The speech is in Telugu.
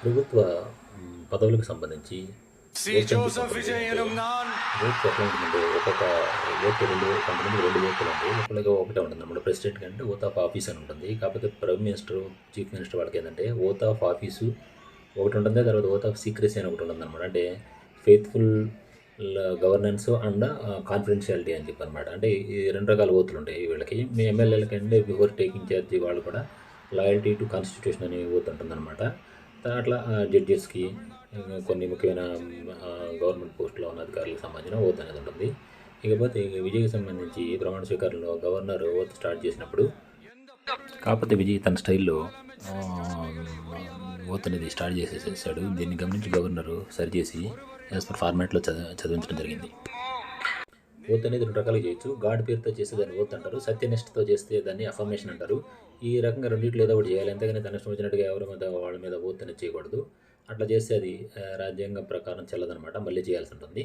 ప్రభుత్వ పదవులకు సంబంధించి ఓట్ అని చెప్పి ఓట్ ఎట్లా ఉంటుందంటే ఒక్కొక్క ఓటు కొంతమంది 2 ఓట్లు ఉంటాయి. ఒకళ్ళకి ఒకటే ఉంటుంది అన్నమాట. ప్రెసిడెంట్ కంటే ఓత్ ఆఫ్ ఆఫీస్ అని ఉంటుంది. కాకపోతే ప్రైమ్ మినిస్టర్, చీఫ్ మినిస్టర్ వాళ్ళకి ఏంటంటే ఓత్ ఆఫ్ ఆఫీసు ఒకటి ఉంటుంది. తర్వాత ఓత్ ఆఫ్ సీక్రెసీ అని ఒకటి ఉంటుంది అనమాట. అంటే ఫెయిత్ఫుల్ గవర్నెన్స్ అండ్ కాన్ఫిడెన్షియాలిటీ అని చెప్పి అనమాట. అంటే ఈ 2 రకాల ఓతులు ఉంటాయి వీళ్ళకి. మీ ఎమ్మెల్యేలకి అంటే బిఫోర్ టేకింగ్ చార్జ్ వాళ్ళు కూడా లాయల్టీ టు కాన్స్టిట్యూషన్ అనే ఓత్ ఉంటుందన్నమాట. అట్లా జడ్జెస్కి కొన్ని ముఖ్యమైన గవర్నమెంట్ పోస్టులో ఉన్న అధికారులకు సంబంధించిన ఓత్ అనేది ఉంటుంది. ఇకపోతే విజయ్కి సంబంధించి ప్రమాణ స్వీకారంలో గవర్నర్ ఓత్ స్టార్ట్ చేసినప్పుడు కాకపోతే విజయ్ తన స్టైల్లో ఓత్ అనేది స్టార్ట్ చేసేసాడు. దీన్ని గమనించి గవర్నరు సరిచేసి యాజ్ పర్ ఫార్మాట్లో చదివించడం జరిగింది. ఓత్ అనేది 2 రకాలుగా చేయొచ్చు. గాడ్ పేరుతో చేస్తే దాన్ని ఓత్ అంటారు. సత్యనిష్టతో చేస్తే దాన్ని అఫర్మేషన్ అంటారు. ఈ రకంగా రెండింటిలో ఏదో ఒకటి చేయాలి. అంతేగాని తన ఇష్టం వచ్చినట్టుగా ఎవరి మీద వాళ్ళ మీద ఓత్ అనేది చేయకూడదు. అట్లా చేస్తే అది రాజ్యాంగం ప్రకారం చెల్లదనమాట. మళ్ళీ చేయాల్సి ఉంటుంది.